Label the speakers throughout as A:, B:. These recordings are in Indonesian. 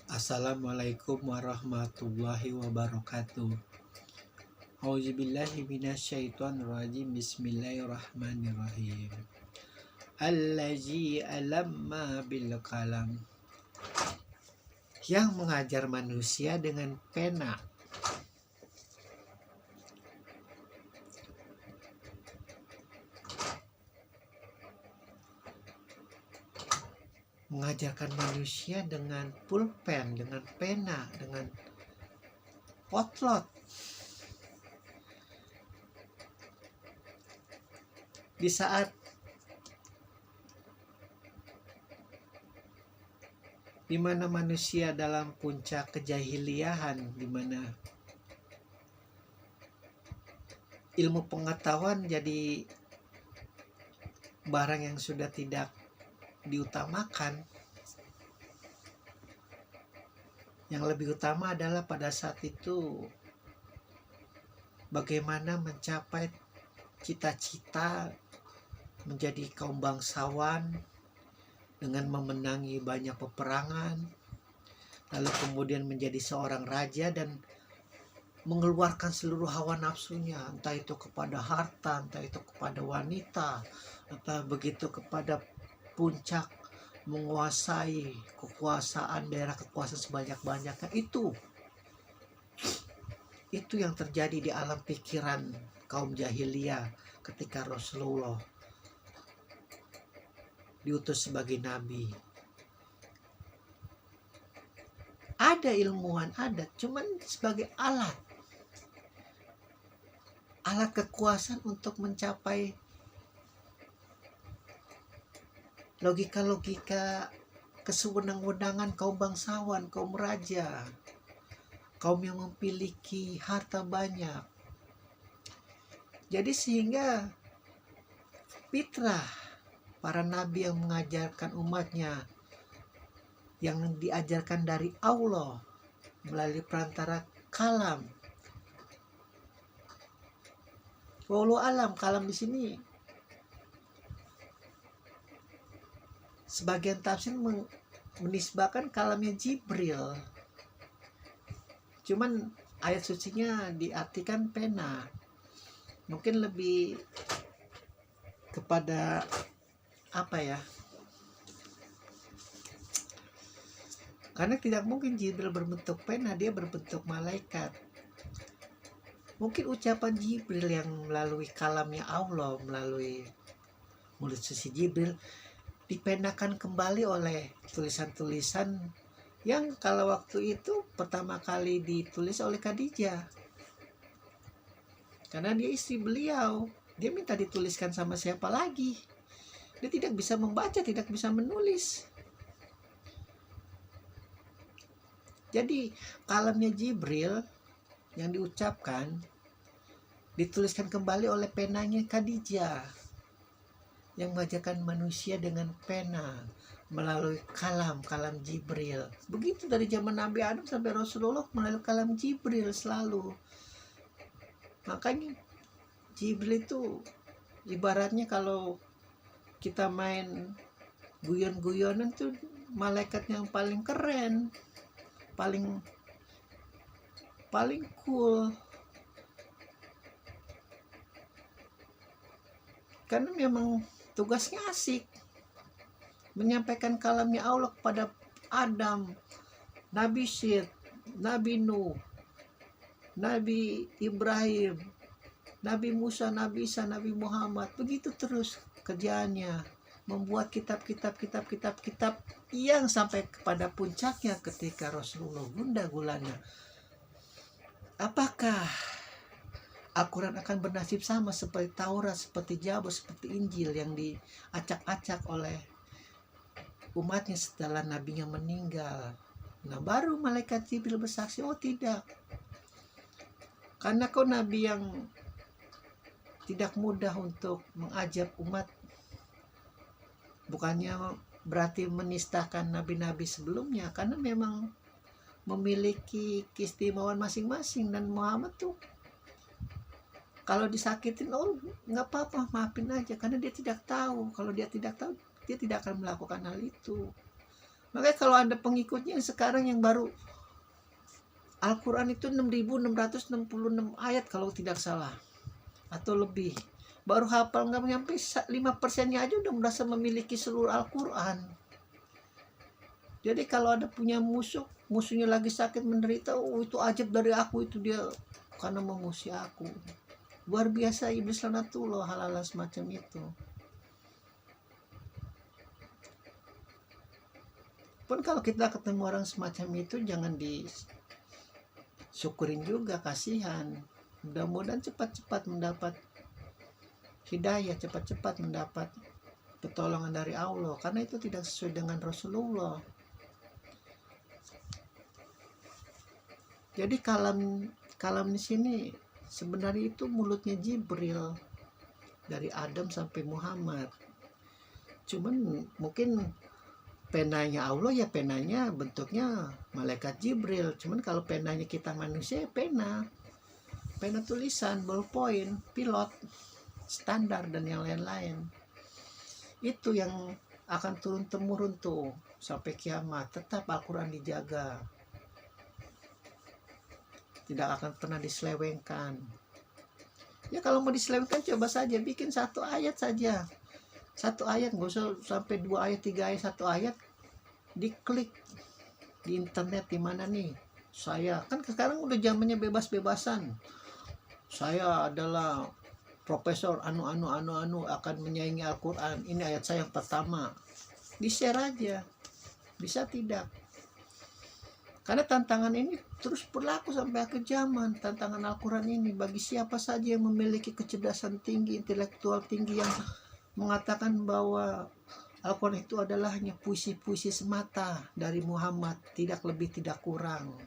A: Assalamualaikum warahmatullahi wabarakatuh. Auzubillahi minasyaitonirrajim. Bismillahirrahmanirrahim. Allazi alamma bil kalam. Yang mengajar manusia dengan pena. Mengajarkan manusia dengan pulpen, dengan pena, dengan potlot. Di saat dimana manusia dalam puncak kejahiliahan, dimana ilmu pengetahuan jadi barang yang sudah tidak diutamakan. Yang lebih utama adalah pada saat itu bagaimana mencapai cita-cita menjadi kaum bangsawan dengan memenangi banyak peperangan, lalu kemudian menjadi seorang raja dan mengeluarkan seluruh hawa nafsunya, entah itu kepada harta, entah itu kepada wanita, entah begitu kepada puncak menguasai kekuasaan, daerah kekuasaan sebanyak-banyaknya. Itu yang terjadi di alam pikiran kaum jahiliyah ketika Rasulullah diutus sebagai nabi. Ada ilmuwan, ada, cuman sebagai alat kekuasaan untuk mencapai logika-logika kesewenang-wenangan kaum bangsawan, kaum raja, kaum yang memiliki harta banyak. Jadi sehingga fitrah para nabi yang mengajarkan umatnya, yang diajarkan dari Allah melalui perantara kalam. Wallahu alam, kalam di sini sebagian tafsir menisbahkan kalamnya Jibril. Cuman ayat sucinya diartikan pena. Mungkin lebih kepada apa ya? Karena tidak mungkin Jibril berbentuk pena, dia berbentuk malaikat. Mungkin ucapan Jibril yang melalui kalamnya Allah, melalui mulut suci Jibril, dipenakan kembali oleh tulisan-tulisan yang kalau waktu itu pertama kali ditulis oleh Khadijah. Karena dia istri beliau, dia minta dituliskan sama siapa lagi. Dia tidak bisa membaca, tidak bisa menulis. Jadi kalamnya Jibril yang diucapkan dituliskan kembali oleh penanya Khadijah yang mengajarkan manusia dengan pena melalui kalam Jibril. Begitu dari zaman Nabi Adam sampai Rasulullah melalui kalam Jibril selalu. Makanya Jibril itu ibaratnya kalau kita main guyon-guyonan tuh malaikat yang paling keren, paling cool. Karena memang tugasnya asik menyampaikan kalamnya Allah kepada Adam, Nabi Syed, Nabi Nuh, Nabi Ibrahim, Nabi Musa, Nabi Isa, Nabi Muhammad. Begitu terus kerjaannya, membuat kitab yang sampai kepada puncaknya ketika Rasulullah gundah gulana. Apakah Al-Quran akan bernasib sama seperti Taurat, seperti Zabur, seperti Injil yang diacak-acak oleh umatnya setelah nabinya meninggal? Nah, baru malaikat Jibril bersaksi, oh tidak. Karena kau nabi yang tidak mudah untuk mengajak umat. Bukannya berarti menistakan nabi-nabi sebelumnya, karena memang memiliki keistimewaan masing-masing. Dan Muhammad tuh kalau disakitin, oh nggak apa-apa, maafin aja, karena dia tidak tahu. Kalau dia tidak tahu, dia tidak akan melakukan hal itu. Makanya kalau ada pengikutnya yang sekarang yang baru, Al-Quran itu 6.666 ayat kalau tidak salah, atau lebih, baru hafal nggak nyampe 5%-nya aja udah merasa memiliki seluruh Al-Quran. Jadi kalau ada punya musuhnya lagi sakit menderita, oh itu ajaib dari aku, itu dia karena memusuhi aku. Luar biasa iblis lanatullah hal-hal semacam itu. Pun kalau kita ketemu orang semacam itu, jangan disyukurin juga, kasihan. Mudah-mudahan cepat-cepat mendapat hidayah, cepat-cepat mendapat pertolongan dari Allah, karena itu tidak sesuai dengan Rasulullah. Jadi kalam di sini sebenarnya itu mulutnya Jibril dari Adam sampai Muhammad. Cuman mungkin penanya Allah ya penanya bentuknya malaikat Jibril. Cuman kalau penanya kita manusia ya pena tulisan, ballpoint, pilot, standar dan yang lain-lain. Itu yang akan turun temurun tuh sampai kiamat. Tetap Al-Quran dijaga, tidak akan pernah diselewengkan. Ya kalau mau diselewengkan coba saja bikin 1 ayat saja, 1 ayat, nggak usah sampai 2 ayat 3 ayat, 1 ayat diklik di internet. Di mana nih saya, kan sekarang udah zamannya bebas-bebasan, saya adalah profesor anu akan menyaingi Al-Quran, ini ayat saya yang pertama, di share aja, bisa tidak? Karena tantangan ini terus berlaku sampai akhir zaman. Tantangan Al-Quran ini bagi siapa saja yang memiliki kecerdasan tinggi, intelektual tinggi, yang mengatakan bahwa Al-Quran itu adalah hanya puisi-puisi semata dari Muhammad, tidak lebih tidak kurang.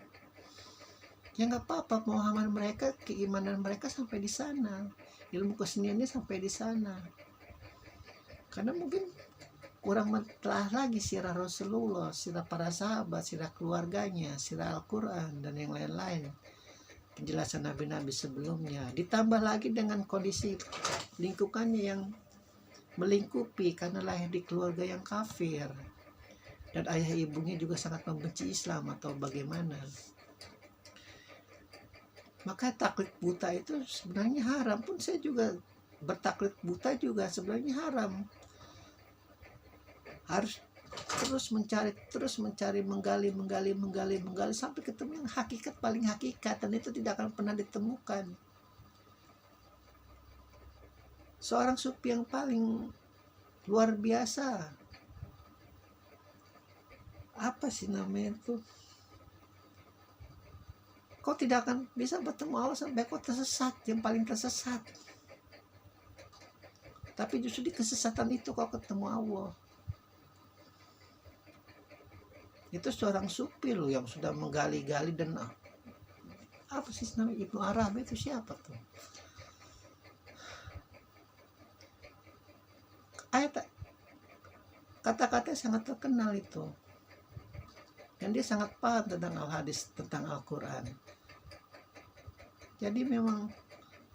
A: Ya nggak apa-apa, pemahaman mereka, keimanan mereka sampai di sana, ilmu keseniannya sampai di sana. Karena mungkin kurang telah lagi sirah Rasulullah, sirah para sahabat, sirah keluarganya, sirah Al-Quran, dan yang lain-lain, penjelasan nabi-nabi sebelumnya. Ditambah lagi dengan kondisi lingkungannya yang melingkupi karena lahir di keluarga yang kafir, dan ayah ibunya juga sangat membenci Islam atau bagaimana. Maka taklid buta itu sebenarnya haram. Pun saya juga bertaklid buta juga sebenarnya haram. Harus terus mencari, menggali sampai ketemu yang hakikat, paling hakikat, dan itu tidak akan pernah ditemukan. Seorang sufi yang paling luar biasa, apa sih namanya itu, kau tidak akan bisa bertemu Allah sampai kau tersesat, yang paling tersesat. Tapi justru di kesesatan itu kau ketemu Allah. Itu seorang sufi loh yang sudah menggali-gali, dan apa sih namanya, Ibnu Arabi itu siapa tuh? Ayat kata-kata sangat terkenal itu, dan dia sangat paham tentang al-hadis, tentang Al-Quran. Jadi memang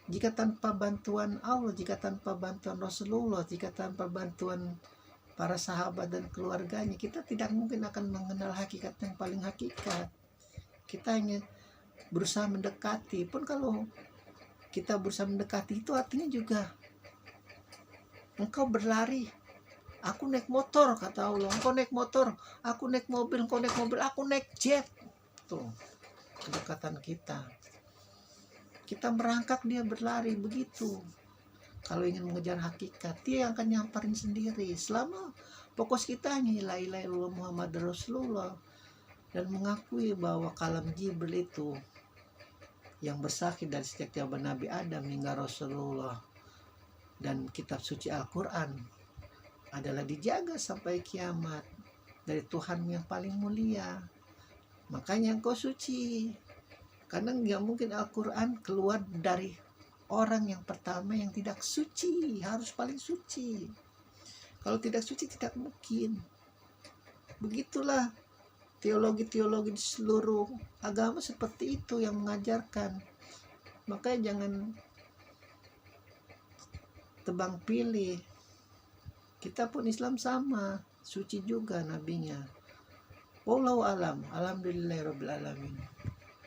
A: jika tanpa bantuan Allah, jika tanpa bantuan Rasulullah, jika tanpa bantuan para sahabat dan keluarganya, kita tidak mungkin akan mengenal hakikat yang paling hakikat. Kita hanya berusaha mendekati. Pun kalau kita berusaha mendekati, itu artinya juga engkau berlari. Aku naik motor, kata Allah, engkau naik motor. Aku naik mobil, engkau naik mobil. Aku naik jet. Tuh kedekatan kita. Kita merangkak, dia berlari, begitu. Kalau ingin mengejar hakikat, dia yang akan nyamperin sendiri. Selama fokus kita hanya la ilaha illallah Muhammad Rasulullah, dan mengakui bahwa kalam Jibril itu yang bersaksi dari sejak zaman Nabi Adam hingga Rasulullah, dan kitab suci Al-Quran adalah dijaga sampai kiamat dari Tuhan yang paling mulia. Makanya engkau suci, karena nggak mungkin Al-Quran keluar dari orang yang pertama yang tidak suci, harus paling suci. Kalau tidak suci tidak mungkin. Begitulah teologi-teologi di seluruh agama seperti itu yang mengajarkan. Makanya jangan tebang pilih. Kita pun Islam sama, suci juga nabinya. Wallahu alam. Alhamdulillahirabbil alamin.